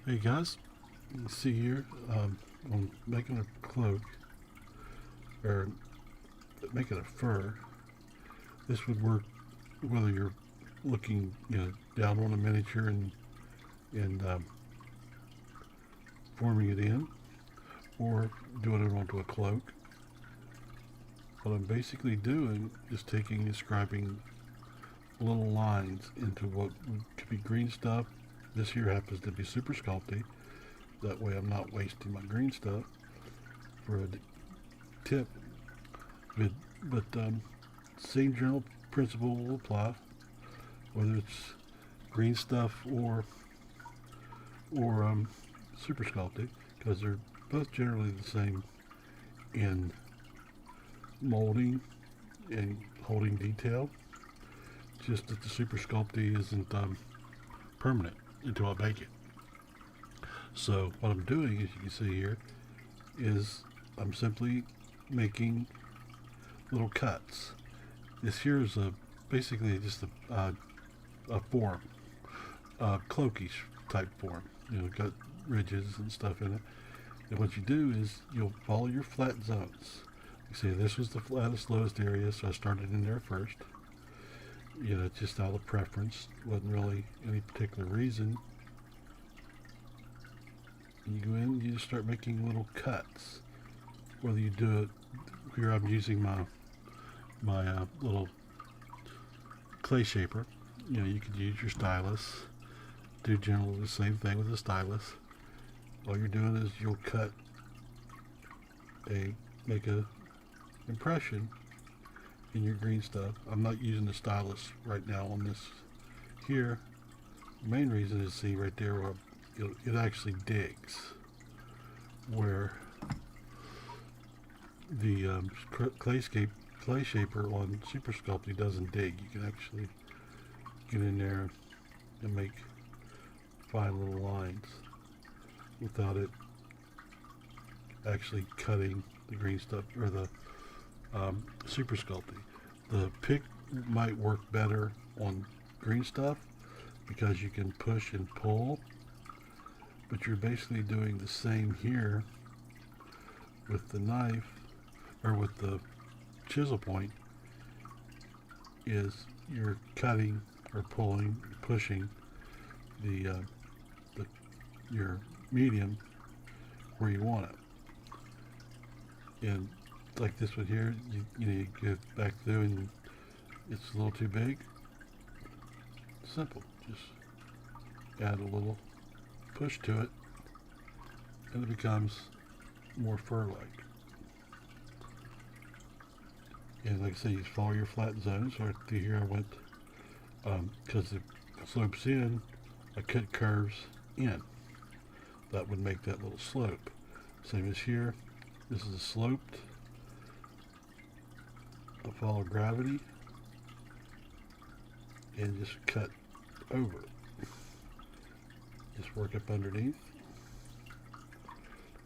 Hey guys, you can see here I'm making a cloak or making a fur. This would work whether you're looking down on a miniature and forming it in, or doing it onto a cloak. What I'm basically doing is taking and scribing little lines into what could be green stuff. This here happens to be super sculpty. That way I'm not wasting my green stuff for a tip. But same general principle will apply, whether it's green stuff or super sculpty, because they're both generally the same in molding and holding detail. Just that the super sculpty isn't permanent until I bake it. So what I'm doing, as you can see here, is I'm simply making little cuts. This here is basically just a form, cloakish type form. Got ridges and stuff in it. And what you do is you'll follow your flat zones. You see, this was the flattest, lowest area, so I started in there first. Just out of preference. Wasn't really any particular reason. You go in, you just start making little cuts. Whether you do it here, I'm using my little clay shaper. You could use your stylus. Do generally the same thing with the stylus. All you're doing is you'll make a impression in your green stuff. I'm not using the stylus right now on this here. The main reason is, see right there where it actually digs, where the clay shaper on Super Sculpty doesn't dig. You can actually get in there and make fine little lines without it actually cutting the green stuff or the Super Sculpty. The pick might work better on green stuff because you can push and pull, but you're basically doing the same here with the knife or with the chisel point. Is you're cutting or pulling, pushing your medium where you want it. And like this one here, you get back through and it's a little too big. Simple, just add a little push to it and it becomes more fur-like. And like I say, you follow your flat zones. Right through here I went, because it slopes in, I cut curves in. That would make that little slope. Same as here, this is a sloped. I'll follow gravity and just cut over. Just work up underneath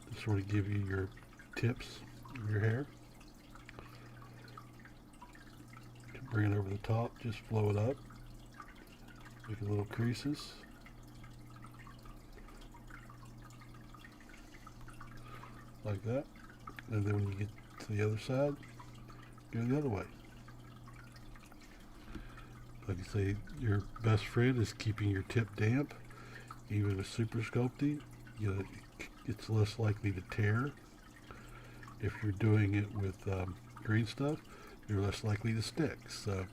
to sort of give you your tips of your hair. Bring it over the top, just flow it up, make little creases. Like that. And then when you get to the other side, go the other way. Like I say, your best friend is keeping your tip damp. Even with Super Sculpty, it's less likely to tear. If you're doing it with green stuff, you're less likely to stick. So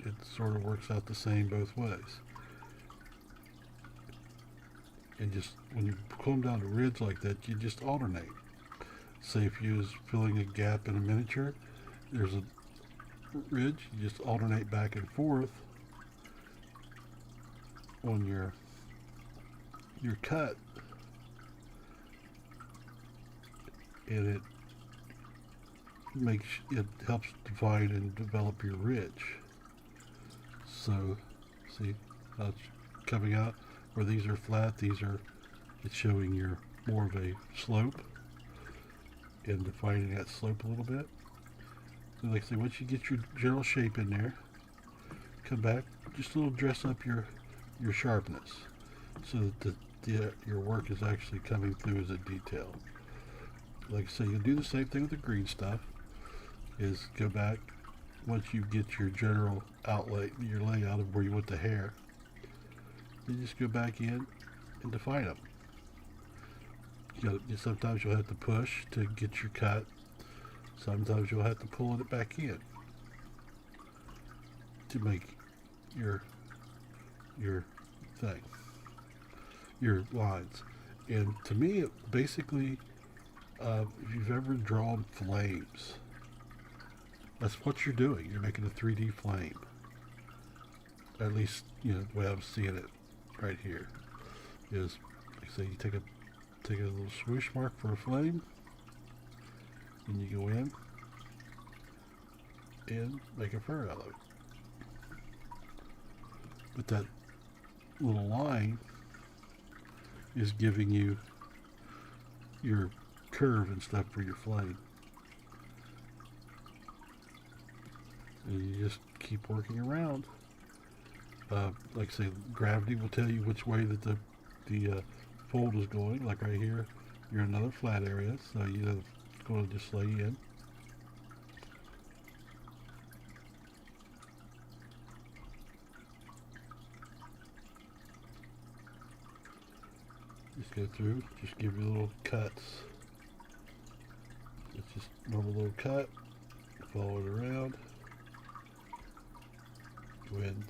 it sort of works out the same both ways. And just when you come down to ridge like that, you just alternate. Say if you was filling a gap in a miniature, there's a ridge, you just alternate back and forth on your cut, and it helps define and develop your ridge. So see how it's coming out where these are flat, it's showing your more of a slope and defining that slope a little bit. And like I say, once you get your general shape in there, come back, just a little dress up your sharpness so that your work is actually coming through as a detail. Like I say, you'll do the same thing with the green stuff. Is go back once you get your general outlay, your layout of where you want the hair. You just go back in and define them. Sometimes you'll have to push to get your cut. Sometimes you'll have to pull it back in to make your thing, your lines. And to me, it basically, if you've ever drawn flames, that's what you're doing. You're making a 3D flame. At least, the way I'm seeing it right here is, like I say, you take a little swoosh mark for a flame, and you go in and make a fur out of it. But that little line is giving you your curve and stuff for your flame. And you just keep working around. Like I say, gravity will tell you which way that the fold is going. Like right here, you're in another flat area, so it's going to just lay in. Just go through, just give you little cuts. It's just normal little cut, follow it around, go ahead and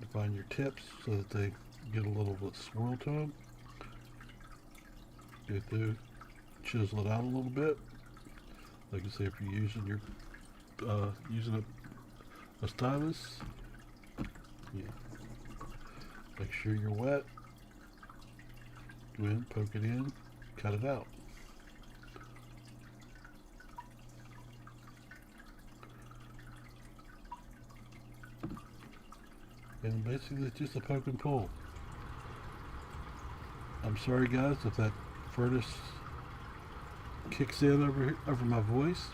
define your tips so that they get a little bit swirl to them. Go through, chisel it out a little bit. Like I say, if you're using a stylus, make sure you're wet. Go in, poke it in, cut it out. And basically it's just a poke and pull. I'm sorry guys if that furnace kicks in over my voice.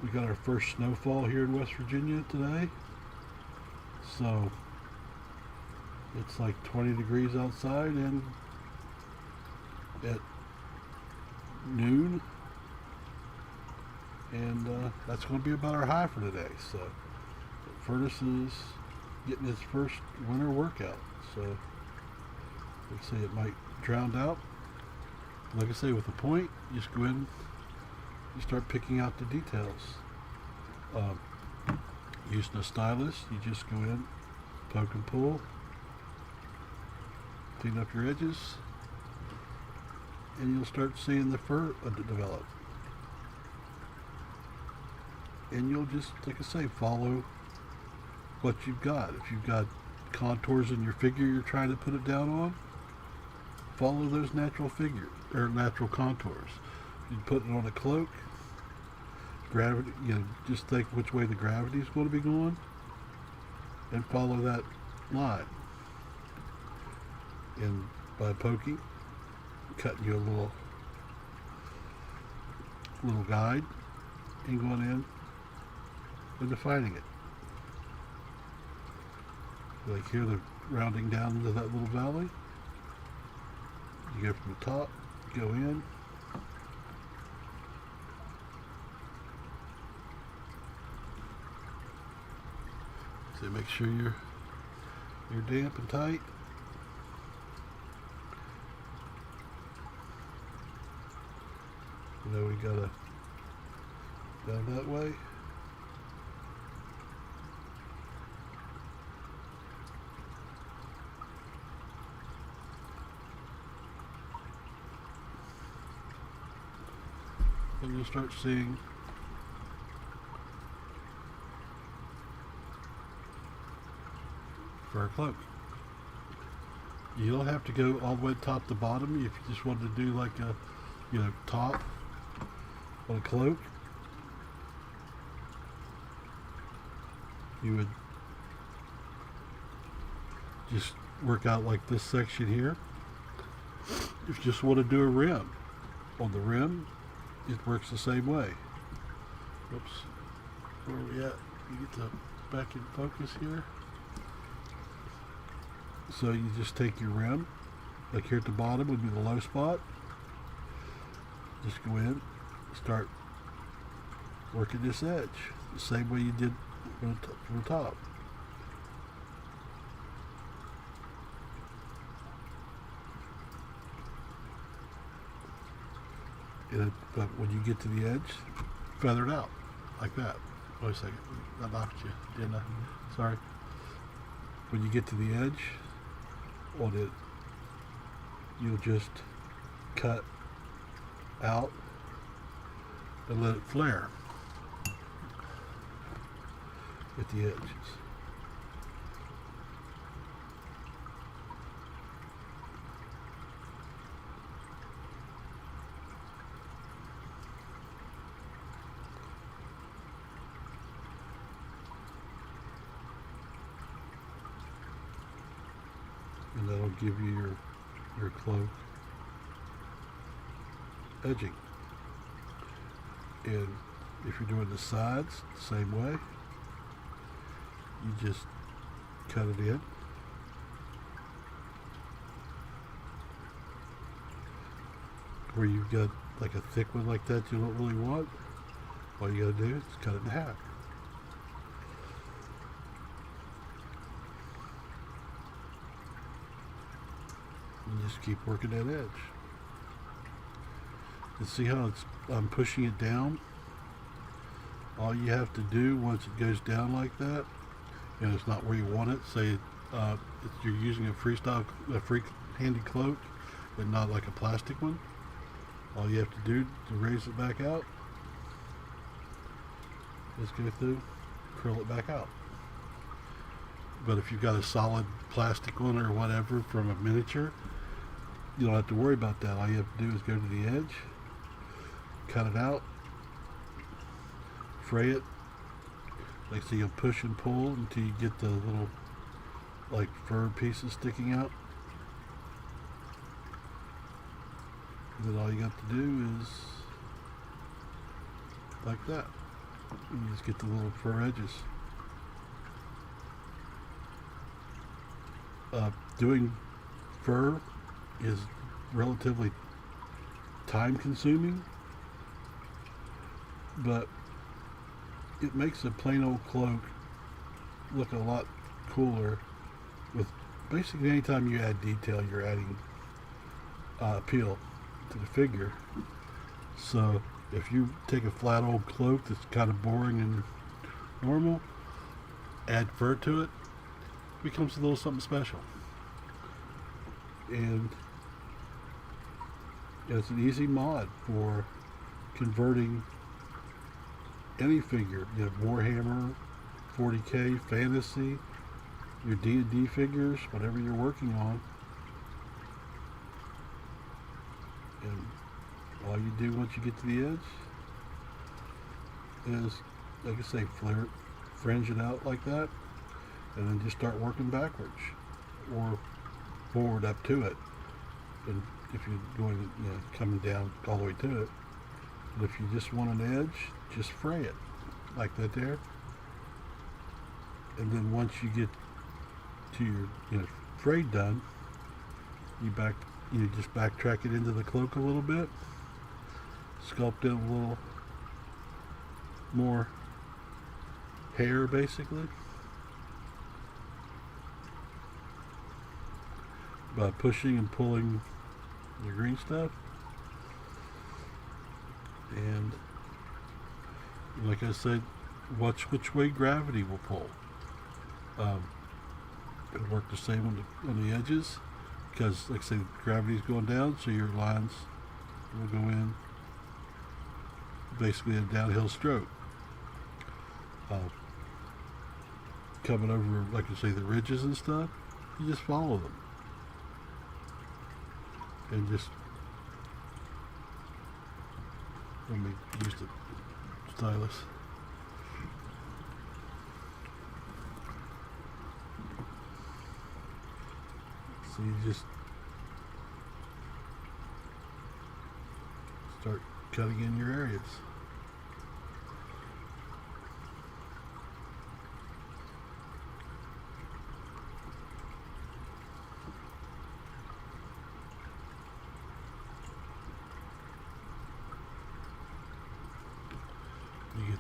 We got our first snowfall here in West Virginia today. So it's like 20 degrees outside, and at noon, and that's going to be about our high for today. So the furnace is getting its first winter workout. So let's say it might drown out. Like I say, with the point, you just go in, you start picking out the details. Using a stylus, you just go in, poke and pull, clean up your edges, and you'll start seeing the fur develop. And you'll just, like I say, follow what you've got. If you've got contours in your figure you're trying to put it down on, follow those natural figures or natural contours. If you put it on a cloak, gravity, just think which way the gravity is going to be going and follow that line. And by poking, cutting you a little guide and going in and defining it. Like here, the rounding down into that little valley. You go from the top, go in. So make sure you're damp and tight. We gotta down that way. And you'll start seeing fur cloak. You don't have to go all the way top to bottom if you just wanted to do like a top on a cloak. You would just work out like this section here. If you just want to do a rim, on the rim it works the same way. Oops, where are we at? You get to back in focus here. So you just take your rim, like here at the bottom would be the low spot. Just go in, start working this edge the same way you did from the top. But when you get to the edge, feather it out like that. Wait a second, I knocked you, didn't I? Sorry. When you get to the edge on it, you'll just cut out and let it flare at the edges. And that'll give you your cloak edging. And if you're doing the sides the same way, you just cut it in. Where you've got like a thick one like that you don't really want, all you gotta do is cut it in half. And just keep working that edge. And see how I'm pushing it down? All you have to do once it goes down like that, and it's not where you want it, say you're using a free-handed cloak and not like a plastic one, all you have to do to raise it back out is go through, curl it back out. But if you've got a solid plastic one or whatever from a miniature, you don't have to worry about that. All you have to do is go to the edge, cut it out, fray it. Like so you'll push and pull until you get the little like fur pieces sticking out. And then all you got to do is like that. And you just get the little fur edges. Doing fur is relatively time consuming, but it makes a plain old cloak look a lot cooler. With basically anytime you add detail, you're adding appeal to the figure. So if you take a flat old cloak that's kind of boring and normal, add fur to it, it becomes a little something special. And it's an easy mod for converting any figure. You have Warhammer, 40K, fantasy, your D&D figures, whatever you're working on. And all you do once you get to the edge is, like I say, fringe it out like that, and then just start working backwards or forward up to it. And if you're going, coming down all the way to it. But if you just want an edge, just fray it like that there. And then once you get to your fray done, you just backtrack it into the cloak a little bit, sculpt in a little more hair basically by pushing and pulling the green stuff. And like I said, watch which way gravity will pull. It'll work the same on the edges, because like I say, gravity's going down, so your lines will go in basically a downhill stroke. Coming over, like I say, the ridges and stuff, you just follow them. And just, let me use the stylus. So you just start cutting in your areas.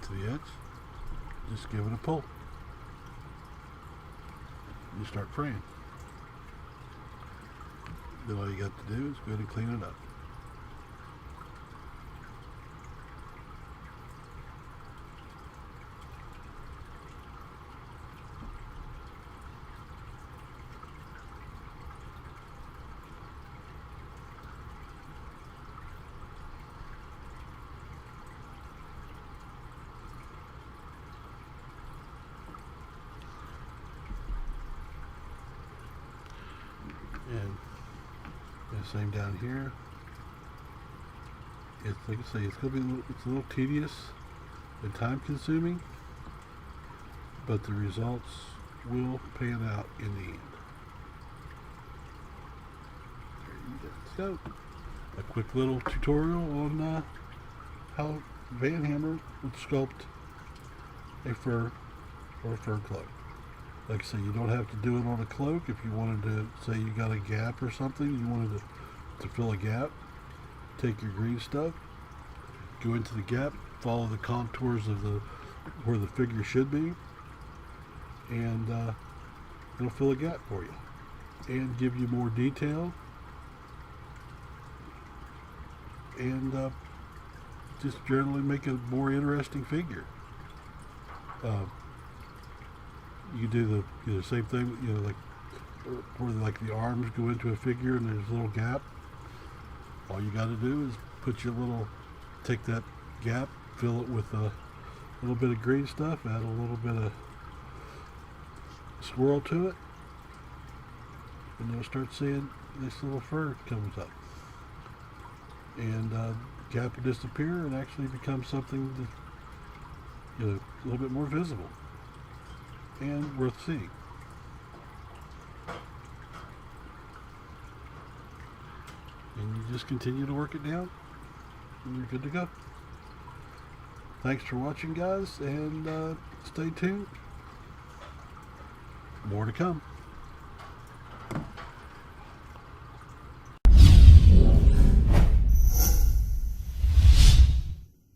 get to the edge, just give it a pull. You start fraying. Then all you got to do is go ahead and clean it up. And the same down here. It's like I say, it's gonna be it's a little tedious and time consuming, but the results will pan out in the end. There you go. So, a quick little tutorial on how Van Hammer would sculpt a fur or a fur cloak. Like I say, you don't have to do it on a cloak. If you wanted to, say you got a gap or something, you wanted to fill a gap, take your green stuff, go into the gap, follow the contours of where the figure should be, and it'll fill a gap for you and give you more detail, and just generally make a more interesting figure. You do the same thing, like where like the arms go into a figure and there's a little gap. All you got to do is take that gap, fill it with a little bit of green stuff, add a little bit of swirl to it, and you'll start seeing this little fur comes up. And gap will disappear and actually become something that, a little bit more visible and worth seeing. And you just continue to work it down and you're good to go. Thanks for watching, guys, and stay tuned. More to come.